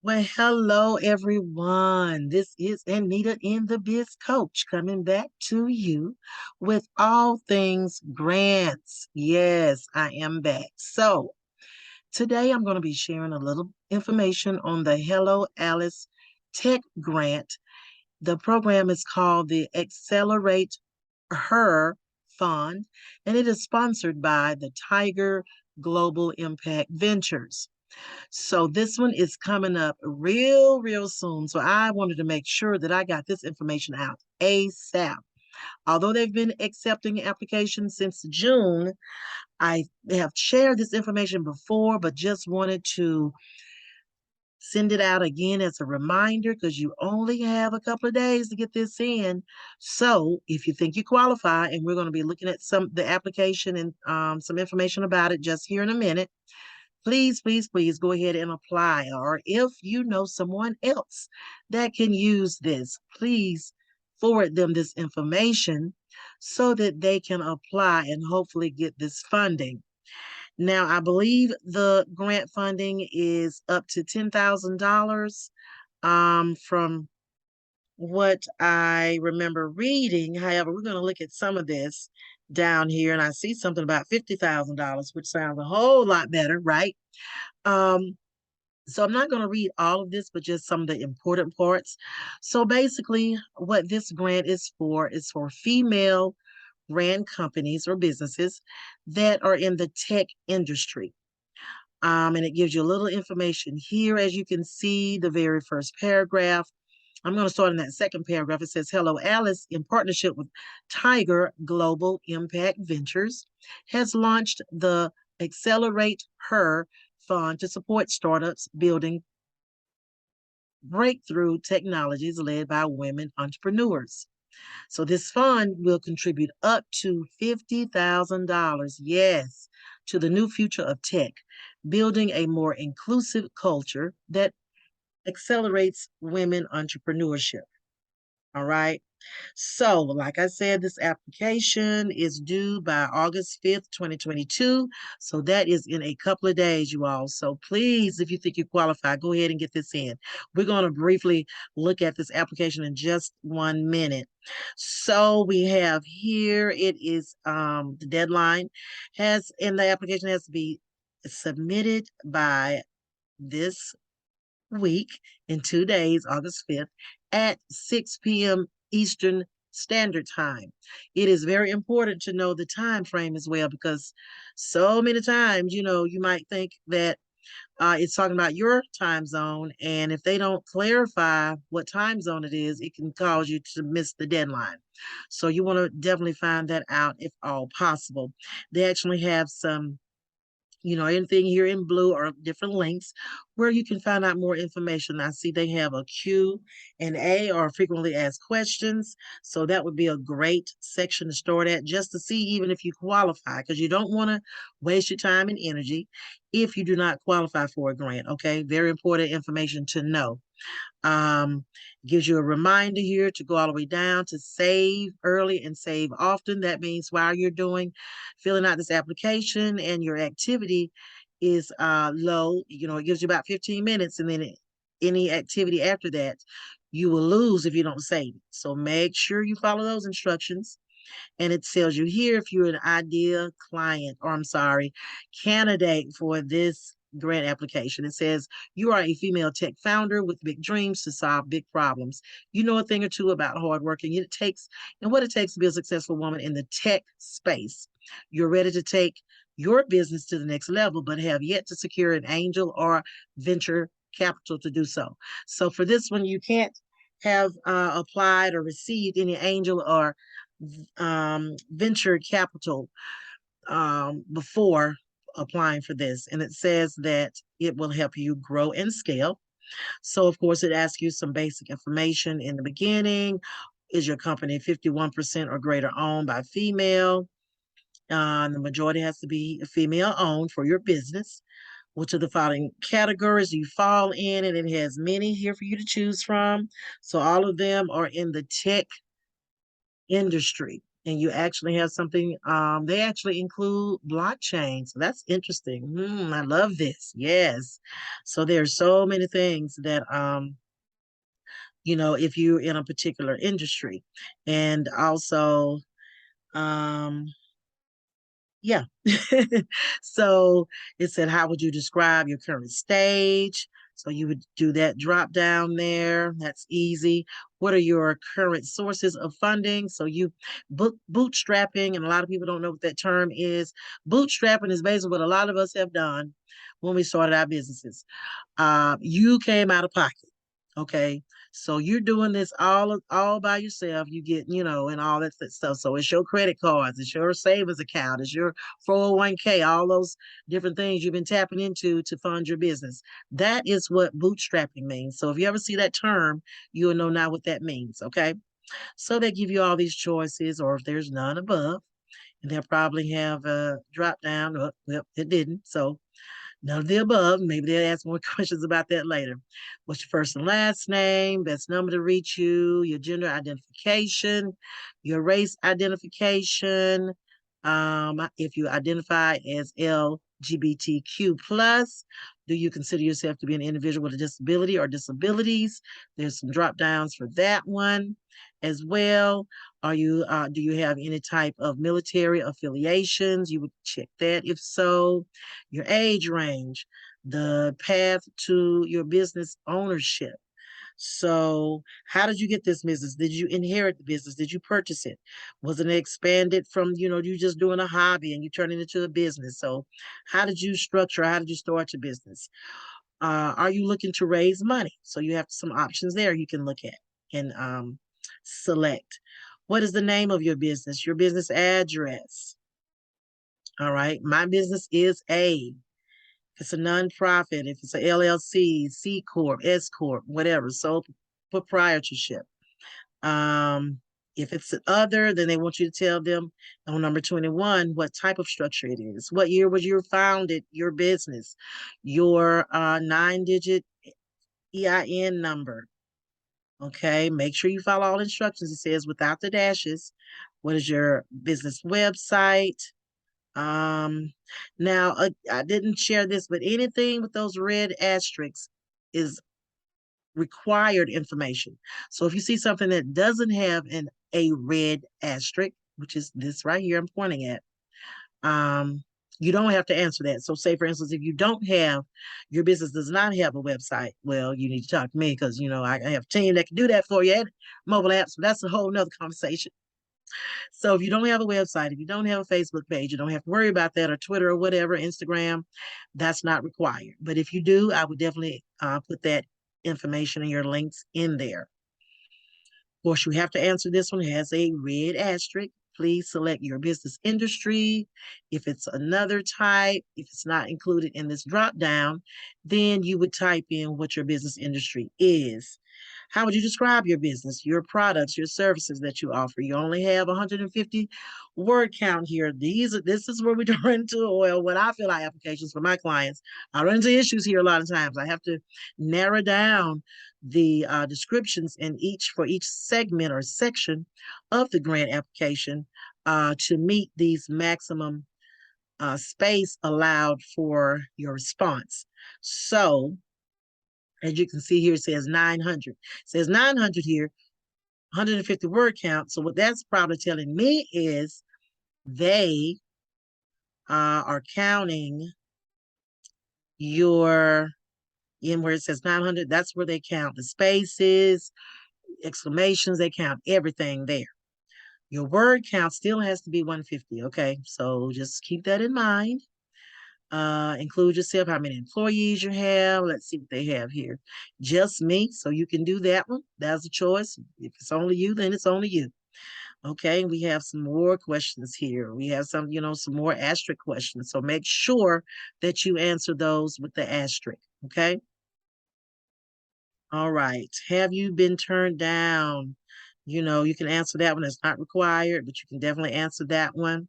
Well, hello everyone. This is Anita in the Biz Coach coming back to you with all things grants. Yes, I am back. So today I'm going to be sharing a little information on the Hello Alice Tech Grant. The program is called the Accelerate Her Fund, and it is sponsored by the Tiger Global Impact Ventures. So this one is coming up real soon. So I wanted to make sure that I got this information out ASAP. Although they've been accepting applications since June, I have shared this information before, but just wanted to send it out again as a reminder because you only have a couple of days to get this in. So if you think you qualify, and we're going to be looking at the application and some information about it just here in a minute, please go ahead and apply. Or if you know someone else that can use this, please forward them this information so that they can apply and hopefully get this funding. Now, I believe the grant funding is up to $10,000 from what I remember reading. However, we're going to look at some of this down here, and I see something about $50,000, which sounds a whole lot better, right? Um, so I'm not going to read all of this, but just some of the important parts. So basically, what this grant is for female ran companies or businesses that are in the tech industry. And it gives you a little information here. As you can see, the very first paragraph. I'm going to start in that second paragraph. It says, Hello Alice, in partnership with Tiger Global Impact Ventures, has launched the Accelerate Her Fund to support startups building breakthrough technologies led by women entrepreneurs. So this fund will contribute up to $50,000, yes, to the new future of tech, building a more inclusive culture that accelerates women entrepreneurship. All right. So, like I said, this application is due by August 5th, 2022. So that is in a couple of days, you all. So please, if you think you qualify, go ahead and get this in. We're going to briefly look at this application in just 1 minute. So we have here, it is the deadline and the application has to be submitted by this week in 2 days, August 5th, at 6 p.m. Eastern Standard Time. It is very important to know the time frame as well because so many times, you might think that it's talking about your time zone. And if they don't clarify what time zone it is, it can cause you to miss the deadline. So you want to definitely find that out if all possible. They actually have some anything here in blue are different links where you can find out more information. I see they have a Q&A or frequently asked questions. So that would be a great section to start at just to see even if you qualify, because you don't want to waste your time and energy if you do not qualify for a grant. Okay, very important information to know. Um, Gives you a reminder here to go all the way down to save early and save often. That means while you're filling out this application and your activity is low, it gives you about 15 minutes, and then any activity after that, you will lose if you don't save it. So make sure you follow those instructions. And it tells you here if you're an ideal client, or I'm sorry, candidate for this grant application. It says you are a female tech founder with big dreams to solve big problems. You know a thing or two about hard work and what it takes to be a successful woman in the tech space. You're ready to take your business to the next level, but have yet to secure an angel or venture capital to do so. So for this one, you can't have applied or received any angel or venture capital before applying for this. And it says that it will help you grow and scale. So, of course, it asks you some basic information in the beginning. Is your company 51% or greater owned by female? The majority has to be female owned for your business. Which of the following categories do you fall in? And it has many here for you to choose from. So all of them are in the tech industry. And you actually have something, they actually include blockchain. So that's interesting. I love this. Yes. So there's so many things that, if you're in a particular industry. And also, um, yeah. So it said, how would you describe your current stage? So you would do that drop down there. That's easy. What are your current sources of funding? So you bootstrapping, and a lot of people don't know what that term is. Bootstrapping is basically what a lot of us have done when we started our businesses. You came out of pocket. Okay. So you're doing this all by yourself. You get, and all that stuff. So it's your credit cards, it's your savings account, it's your 401k, all those different things you've been tapping into to fund your business. That is what bootstrapping means. So if you ever see that term, you'll know now what that means. Okay. So they give you all these choices, or if there's none above, and they'll probably have a drop down. Well, it didn't. So none of the above. Maybe they'll ask more questions about that later. What's your first and last name? Best number to reach you, your gender identification, your race identification. If you identify as LGBTQ plus, do you consider yourself to be an individual with a disability or disabilities? There's some drop downs for that one as well. Do you have any type of military affiliations? You would check that if so. Your age range, the path to your business ownership. So, how did you get this business? Did you inherit the business? Did you purchase it? Was it expanded from, you just doing a hobby and you turn it into a business? So, how did you structure? How did you start your business? Are you looking to raise money? So, you have some options there you can look at and select. What is the name of your business? Your business address. All right. My business is A. If it's a nonprofit, if it's a LLC, C Corp, S Corp, whatever, sole proprietorship. If it's other, then they want you to tell them on number 21 what type of structure it is. What year was you founded, your business, your 9-digit EIN number. Okay, make sure you follow all instructions. It says without the dashes. What is your business website? Now I didn't share this, but anything with those red asterisks is required information. So if you see something that doesn't have a red asterisk, which is this right here I'm pointing at, you don't have to answer that. So say for instance, if your business does not have a website, well, you need to talk to me because I have a team that can do that for you at mobile apps, but that's a whole nother conversation. So if you don't have a website, if you don't have a Facebook page, you don't have to worry about that, or Twitter or whatever, Instagram, that's not required. But if you do, I would definitely put that information and your links in there. Of course, you have to answer this one. It has a red asterisk. Please select your business industry. If it's another type, if it's not included in this drop down, then you would type in what your business industry is. How would you describe your business, your products, your services that you offer? You only have 150 word count here. This is where we run into, well, what I feel like applications for my clients. I run into issues here a lot of times. I have to narrow down the descriptions for each segment or section of the grant application to meet these maximum space allowed for your response. So, as you can see here, it says 900. It says 900 here, 150 word count. So what that's probably telling me is they are counting your, in where it says 900, that's where they count the spaces, exclamations, they count everything there. Your word count still has to be 150, okay? So just keep that in mind. Include yourself, how many employees you have. Let's see what they have here. Just me, so you can do that one. That's a choice. If it's only you, then it's only you. Okay, we have some more questions here. We have some more asterisk questions. So make sure that you answer those with the asterisk, okay? All right. Have you been turned down? You can answer that one. It's not required, but you can definitely answer that one.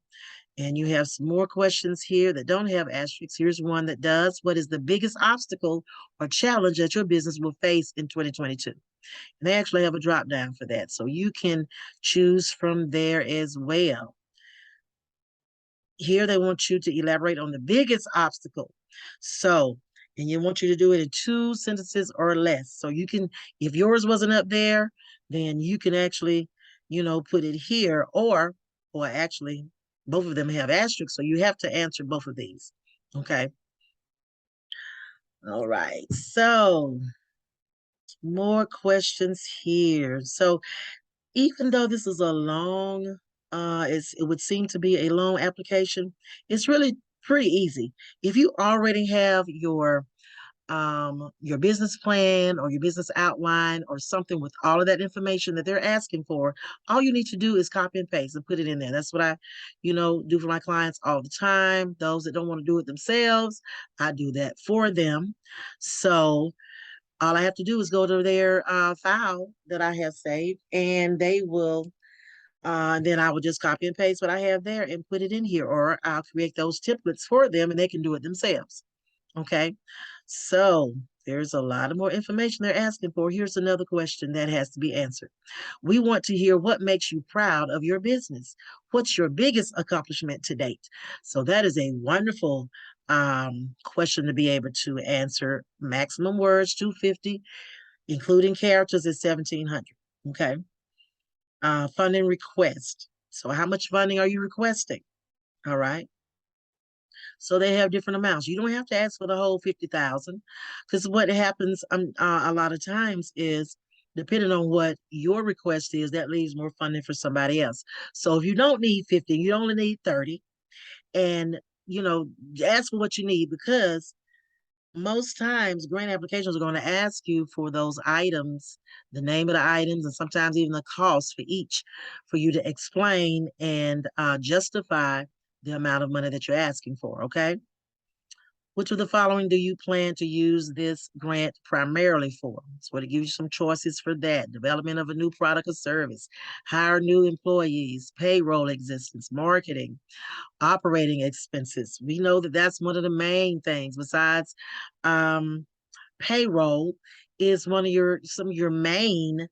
And you have some more questions here that don't have asterisks. Here's one that does. What is the biggest obstacle or challenge that your business will face in 2022? And they actually have a drop down for that. So you can choose from there as well. Here they want you to elaborate on the biggest obstacle. So, and you want you to do it in 2 sentences or less. So you can, if yours wasn't up there, then you can actually, put it here, or actually both of them have asterisks. So you have to answer both of these. Okay. All right. So more questions here. So even though this is a long, it would seem to be a long application, it's really pretty easy. If you already have your business plan or your business outline or something with all of that information that they're asking for, all you need to do is copy and paste and put it in there. That's what I, do for my clients all the time. Those that don't want to do it themselves, I do that for them. So all I have to do is go to their file that I have saved, and they will. Then I will just copy and paste what I have there and put it in here, or I'll create those templates for them, and they can do it themselves. Okay, so there's a lot of more information they're asking for. Here's another question that has to be answered. We want to hear what makes you proud of your business. What's your biggest accomplishment to date? So that is a wonderful question to be able to answer. Maximum words 250, including characters is 1700. Okay. Funding request. So how much funding are you requesting? All right. So they have different amounts. You don't have to ask for the whole 50,000, because what happens a lot of times is, depending on what your request is, that leaves more funding for somebody else. So if you don't need 50, you only need 30, and ask for what you need, because most times grant applications are going to ask you for those items, the name of the items, and sometimes even the cost for each, for you to explain and justify the amount of money that you're asking for. Okay. Which of the following do you plan to use this grant primarily for? So it gives you some choices for that. Development of a new product or service, hire new employees, payroll existence, marketing, operating expenses. We know that that's one of the main things. Besides payroll, is some of your main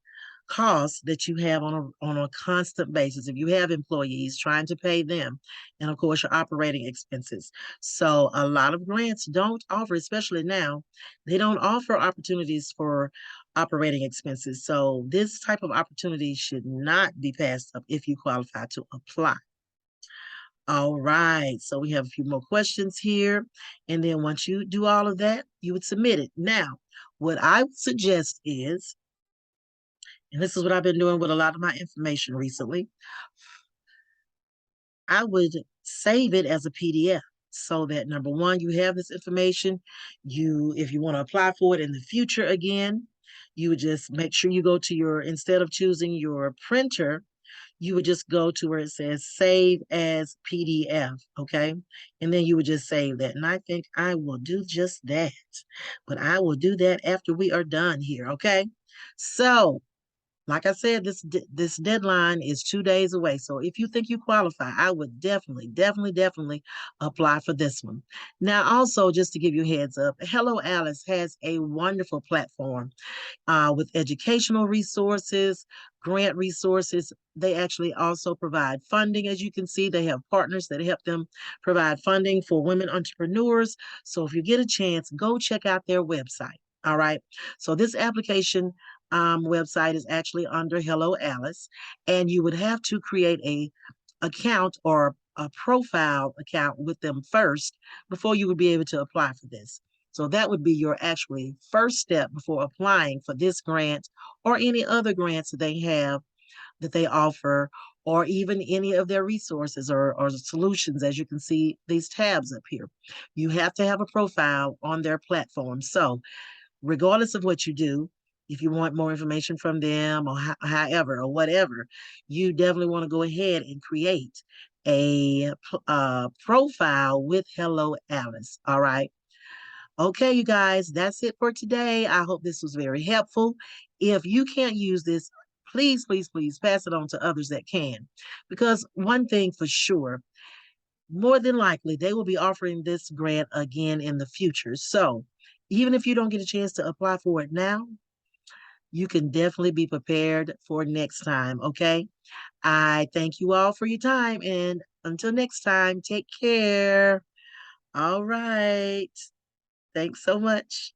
costs that you have on a constant basis. If you have employees, trying to pay them, and of course your operating expenses. So a lot of grants don't offer, especially now, they don't offer opportunities for operating expenses. So this type of opportunity should not be passed up if you qualify to apply. All right, so we have a few more questions here. And then once you do all of that, you would submit it. Now, what I would suggest is, and this is what I've been doing with a lot of my information recently, I would save it as a PDF, so that number one, you have this information. If you want to apply for it in the future again, you would just make sure you go to instead of choosing your printer, you would just go to where it says save as PDF, okay? And then you would just save that. And I think I will do just that. But I will do that after we are done here, okay? So, like I said, this deadline is 2 days away. So if you think you qualify, I would definitely, definitely, definitely apply for this one. Now, also, just to give you a heads up, Hello Alice has a wonderful platform with educational resources, grant resources. They actually also provide funding. As you can see, they have partners that help them provide funding for women entrepreneurs. So if you get a chance, go check out their website. All right. So this application website is actually under Hello Alice, and you would have to create a account or a profile account with them first before you would be able to apply for this. So that would be your actually first step before applying for this grant or any other grants that they have that they offer, or even any of their resources or solutions. As you can see, these tabs up here, you have to have a profile on their platform. So regardless of what you do, if you want more information from them or however or whatever, you definitely want to go ahead and create a profile with Hello Alice. All right. Okay, you guys, that's it for today. I hope this was very helpful. If you can't use this, please, please, please pass it on to others that can. Because one thing for sure, more than likely, they will be offering this grant again in the future. So even if you don't get a chance to apply for it now, you can definitely be prepared for next time, okay? I thank you all for your time, and until next time, take care. All right. Thanks so much.